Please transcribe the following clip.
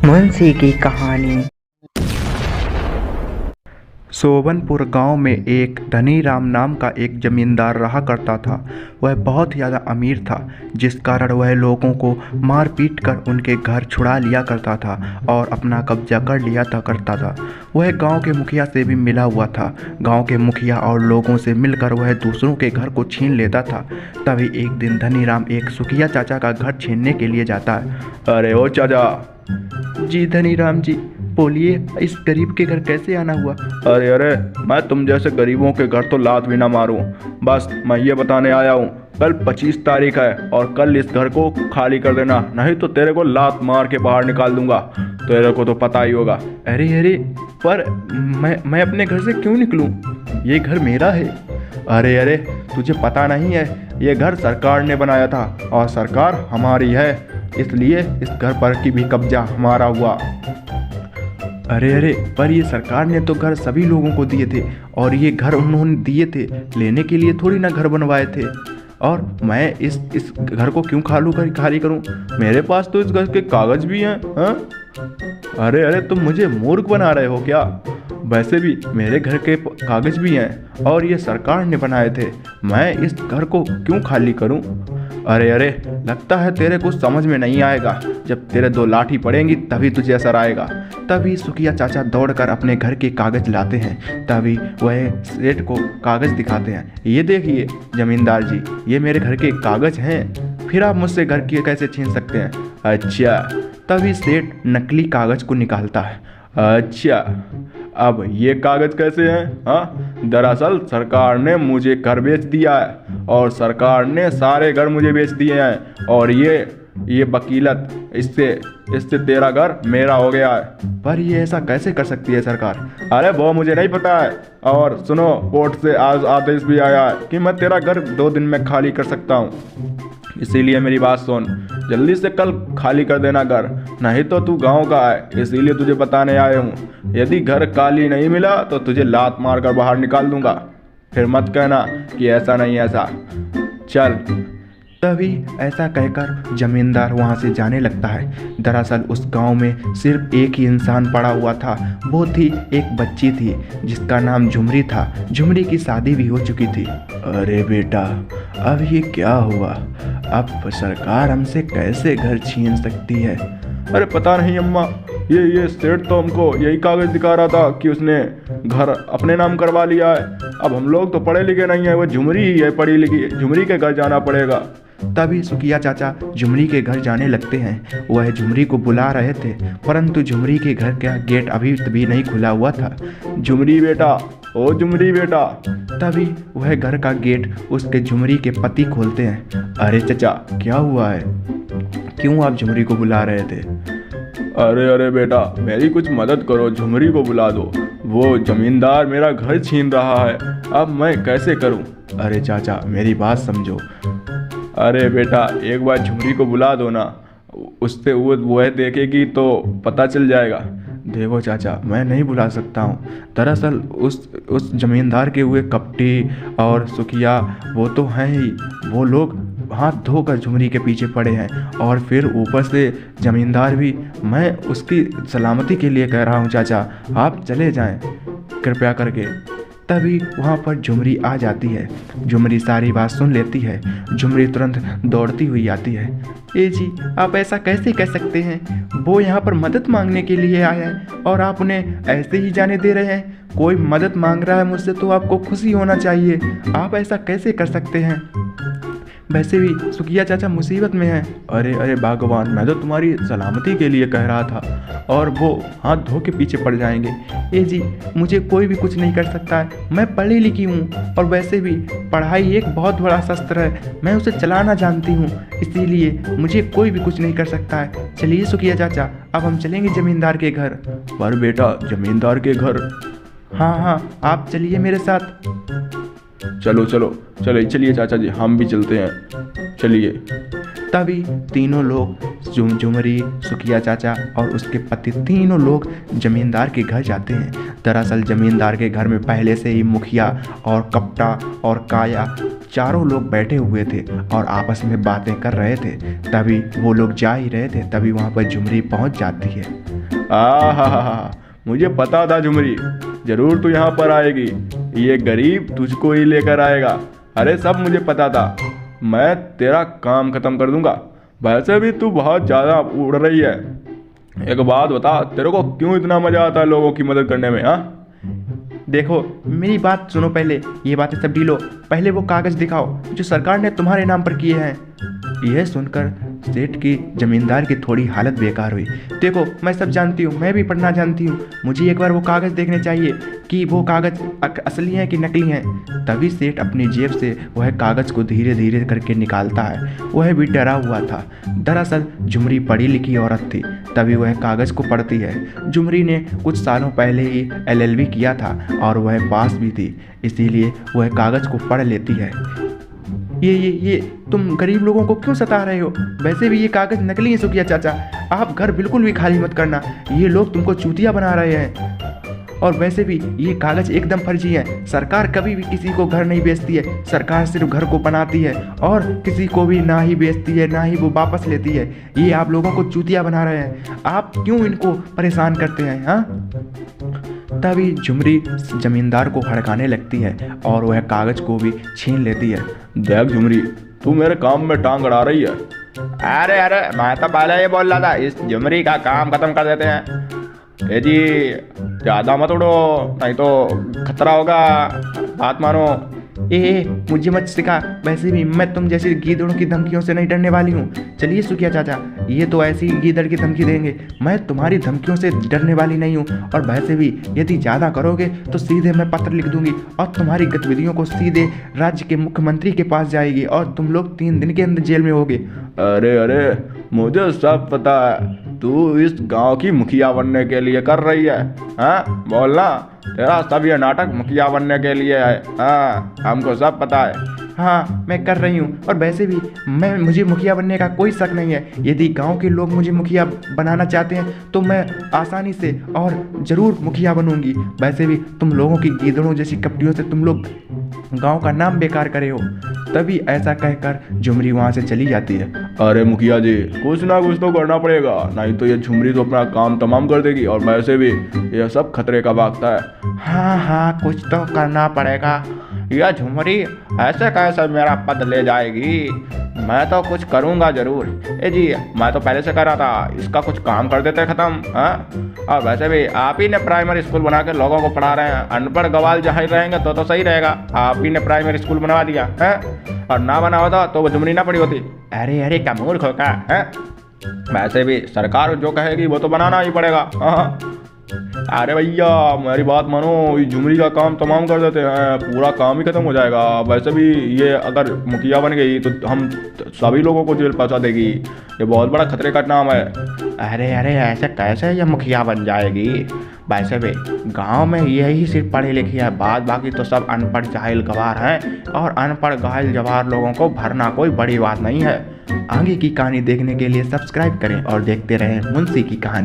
मुंशी की कहानी। सोबनपुर गांव में एक धनीराम नाम का एक जमींदार रहा करता था। वह बहुत ज़्यादा अमीर था, जिस कारण वह लोगों को मार पीट कर उनके घर छुड़ा लिया करता था और अपना कब्जा कर लिया करता था। वह गांव के मुखिया से भी मिला हुआ था। गांव के मुखिया और लोगों से मिलकर वह दूसरों के घर को छीन लेता था। तभी एक दिन धनीराम एक सुखिया चाचा का घर छीनने के लिए जाता है। अरे ओ चाचा। जी धनीराम जी, बोलिए, इस गरीब के घर कैसे आना हुआ? अरे अरे, मैं तुम जैसे गरीबों के घर तो लात भी ना मारूं। बस मैं ये बताने आया हूँ, कल 25 तारीख है और कल इस घर को खाली कर देना, नहीं तो तेरे को लात मार के बाहर निकाल दूंगा। तेरे को तो पता ही होगा। अरे अरे, पर मैं अपने घर से क्यों निकलूं? ये घर मेरा है। अरे अरे, तुझे पता नहीं है, ये घर सरकार ने बनाया था और सरकार हमारी है, इसलिए इस घर पर की भी कब्जा हमारा हुआ। अरे अरे, पर ये सरकार ने तो घर सभी लोगों को दिए थे और ये घर उन्होंने दिए थे लेने के लिए, थोड़ी ना घर बनवाए थे। और मैं इस घर को क्यों खाली करूं? मेरे पास तो इस घर के कागज भी हैं। हाँ? अरे अरे, तुम मुझे मूर्ख बना रहे हो क्या? वैसे भी मेरे घर के कागज भी हैं और ये सरकार ने बनाए थे। मैं इस घर को क्यों खाली करूं? अरे अरे, लगता है तेरे को समझ में नहीं आएगा। जब तेरे 2 लाठी पड़ेंगी तभी तुझे असर आएगा। तभी सुखिया चाचा दौड़कर अपने घर के कागज लाते हैं। तभी वह सेठ को कागज दिखाते हैं। ये देखिए जमींदार जी, ये मेरे घर के कागज हैं, फिर आप मुझसे घर के कैसे छीन सकते हैं? अच्छा। तभी सेठ नकली कागज को निकालता है। अच्छा, अब ये कागज कैसे हैं? हाँ, दरअसल सरकार ने मुझे घर बेच दिया है और सरकार ने सारे घर मुझे बेच दिए हैं और ये वकीलत, इससे तेरा घर मेरा हो गया है। पर ये ऐसा कैसे कर सकती है सरकार? अरे वो मुझे नहीं पता है। और सुनो, कोर्ट से आज आदेश भी आया है कि मैं तेरा घर 2 दिन में खाली कर सकता हूँ। इसीलिए मेरी बात सुन, जल्दी से कल खाली कर देना घर, नहीं तो तू गांव का है, इसीलिए तुझे बताने आए हूँ। यदि घर खाली नहीं मिला तो तुझे लात मार कर बाहर निकाल दूंगा। फिर मत कहना कि ऐसा नहीं ऐसा। चल। तभी ऐसा कहकर जमींदार वहाँ से जाने लगता है। दरअसल उस गांव में सिर्फ एक ही इंसान पड़ा हुआ था। वो थी एक बच्ची थी जिसका नाम झुमरी था। झुमरी की शादी भी हो चुकी थी। अरे बेटा, अब ये क्या हुआ? अब सरकार हमसे कैसे घर छीन सकती है? अरे पता नहीं अम्मा, ये सेठ तो हमको यही कागज दिखा रहा था कि उसने घर अपने नाम करवा लिया है। अब हम लोग तो पढ़े लिखे नहीं है, वो झुमरी ही है पढ़ी लिखी, झुमरी के घर जाना पड़ेगा। तभी सुखिया चाचा झुमरी के घर जाने लगते हैं। वह झुमरी को बुला रहे थे, परंतु झुमरी के घर का गेट अभी भी नहीं खुला हुआ था। झुमरी बेटा, ओ झुमरी बेटा। तभी वह घर का गेट उसके झुमरी के पति खोलते हैं। अरे चचा, क्या हुआ है? क्यों आप झुमरी को बुला रहे थे? अरे अरे बेटा, मेरी कुछ मदद करो, झुमरी को बुला दो। वो जमींदार मेरा घर छीन रहा है, अब मैं कैसे करूं? अरे चाचा, मेरी बात समझो। अरे बेटा, एक बार झुमरी को बुला दो ना, उससे वह देखेगी तो पता चल जाएगा। देखो चाचा, मैं नहीं बुला सकता हूँ। दरअसल उस जमींदार के हुए कपटी और सुखिया वो तो हैं ही, वो लोग हाथ धोकर झुमरी के पीछे पड़े हैं और फिर ऊपर से जमींदार भी। मैं उसकी सलामती के लिए कह रहा हूँ चाचा, आप चले जाएं कृपया करके। तभी वहाँ पर झुमरी आ जाती है। झुमरी सारी बात सुन लेती है। झुमरी तुरंत दौड़ती हुई आती है। ए जी, आप ऐसा कैसे कह सकते हैं? वो यहाँ पर मदद मांगने के लिए आया है और आप उन्हें ऐसे ही जाने दे रहे हैं? कोई मदद मांग रहा है मुझसे तो आपको खुशी होना चाहिए। आप ऐसा कैसे कर सकते हैं? वैसे भी सुखिया चाचा मुसीबत में हैं। अरे अरे भगवान, मैं तो तुम्हारी सलामती के लिए कह रहा था और वो हाथ धो के पीछे पड़ जाएंगे। ए जी, मुझे कोई भी कुछ नहीं कर सकता है। मैं पढ़ी लिखी हूँ और वैसे भी पढ़ाई एक बहुत बड़ा शस्त्र है, मैं उसे चलाना जानती हूँ, इसीलिए मुझे कोई भी कुछ नहीं कर सकता है। चलिए सुखिया चाचा, अब हम चलेंगे जमींदार के घर। पर बेटा, जमींदार के घर? हाँ हाँ, आप चलिए मेरे साथ। चलो चलो चलिए चाचा जी, हम भी चलते हैं, चलिए। तभी तीनों लोग, झुमरी, सुखिया चाचा और उसके पति, तीनों लोग जमींदार के घर जाते हैं। दरअसल जमींदार के घर में पहले से ही मुखिया और कपटा और काया चारों लोग बैठे हुए थे और आपस में बातें कर रहे थे। तभी वो लोग जा ही रहे थे, तभी वहाँ पर झुमरी पहुँच जाती है। हा, मुझे पता था झुमरी, जरूर तू यहाँ पर आएगी। ये गरीब तुझको ही लेकर आएगा। अरे सब मुझे पता था, मैं तेरा काम खत्म कर दूंगा। वैसे भी तू बहुत ज़्यादा उड़ रही है। एक बात बता, तेरे को क्यों इतना मज़ा आता है लोगों की मदद करने में? हाँ, देखो मेरी बात सुनो, पहले ये बातें सब ढीलो, पहले वो कागज़ दिखाओ जो सरकार ने तुम्हारे नाम पर किए हैं। यह सुनकर सेठ की जमींदार की थोड़ी हालत बेकार हुई। देखो मैं सब जानती हूँ, मैं भी पढ़ना जानती हूँ, मुझे एक बार वो कागज़ देखने चाहिए कि वो कागज़ असली हैं कि नकली हैं। तभी सेठ अपनी जेब से वह कागज़ को धीरे धीरे करके निकालता है। वह भी डरा हुआ था। दरअसल झुमरी पढ़ी लिखी औरत थी। तभी वह कागज़ को पढ़ती है। झुमरी ने कुछ सालों पहले ही LLB किया था और वह पास भी थी, इसीलिए वह कागज़ को पढ़ लेती है। ये तुम गरीब लोगों को क्यों सता रहे हो? वैसे भी ये कागज़ नकली है सुखिया चाचा, आप घर बिल्कुल भी खाली मत करना, ये लोग तुमको चूतिया बना रहे हैं। और वैसे भी ये कागज़ एकदम फर्जी है। सरकार कभी भी किसी को घर नहीं बेचती है, सरकार सिर्फ घर को बनाती है और किसी को भी ना ही बेचती है ना ही वो वापस लेती है। ये आप लोगों को चूतिया बना रहे हैं, आप क्यों इनको परेशान करते हैं? हाँ, तभी झुमरी जमींदार को हड़काने लगती है और वह कागज़ को भी छीन लेती है। देख झुमरी, तू मेरे काम में टांग अड़ा रही है। अरे मैं तो पहले ये बोल रहा था, इस झुमरी का काम खत्म कर देते हैं। ए जी, ज़्यादा मत उड़ो, नहीं तो खतरा होगा, बात मानो। मुझे मत सिखा, वैसे भी मैं तुम जैसे गीदड़ों की धमकियों से नहीं डरने वाली हूँ। चलिए सुखिया चाचा, ये तो ऐसी गीदड़ की धमकी देंगे, मैं तुम्हारी धमकियों से डरने वाली नहीं हूँ। और वैसे भी यदि ज़्यादा करोगे तो सीधे मैं पत्र लिख दूंगी और तुम्हारी गतिविधियों को सीधे राज्य के मुख्यमंत्री के पास जाएगी और तुम लोग 3 दिन के अंदर जेल में होगे। अरे मुझे सब पता है, तू इस गांव की मुखिया बनने के लिए कर रही है। हाँ बोलना, तेरा सब ये नाटक मुखिया बनने के लिए है। हाँ, हमको सब पता है। हाँ मैं कर रही हूँ, और वैसे भी मुझे मुखिया बनने का कोई शक नहीं है। यदि गांव के लोग मुझे मुखिया बनाना चाहते हैं तो मैं आसानी से और ज़रूर मुखिया बनूंगी। वैसे भी तुम लोगों की गीदड़ों जैसी कपटियों से तुम लोग गांव का नाम बेकार करे हो। तभी ऐसा कहकर झुमरी वहाँ से चली जाती है। अरे मुखिया जी, कुछ ना कुछ तो करना पड़ेगा, नहीं तो ये झुमरी तो अपना काम तमाम कर देगी और वैसे भी ये सब खतरे का वक्त है। हाँ कुछ तो करना पड़ेगा। यह झुमरी ऐसे कैसे मेरा पद ले जाएगी? मैं तो कुछ करूँगा जरूर। ए जी, मैं तो पहले से कर रहा था, इसका कुछ काम कर देते खत्म। हाँ, और वैसे भी आप ही ने प्राइमरी स्कूल बना के लोगों को पढ़ा रहे हैं। अनपढ़ गवाल जहाँ रहेंगे तो सही रहेगा। आप ही ने प्राइमरी स्कूल बनवा दिया है, और ना बना होता तो वो झुमरी ना पड़ी होती। अरे क्या मूर्ख होगा है। वैसे भी सरकार जो कहेगी वो तो बनाना ही पड़ेगा। हाँ, अरे भैया मेरी बात मानो, इस झुमरी का काम तमाम कर देते हैं, पूरा काम ही खत्म हो जाएगा। वैसे भी ये अगर मुखिया बन गई तो हम सभी लोगों को जेल पहुंचा देगी। ये बहुत बड़ा खतरे का नाम है। अरे ऐसे कैसे ये मुखिया बन जाएगी? वैसे भी गांव में यही सिर्फ पढ़ी लिखी है, बाकी तो सब अनपढ़ जाहिल गवार हैं, और अनपढ़ जाहिल जवार लोगों को भरना कोई बड़ी बात नहीं है। आगे की कहानी देखने के लिए सब्सक्राइब करें और देखते रहें मुंशी की कहानी।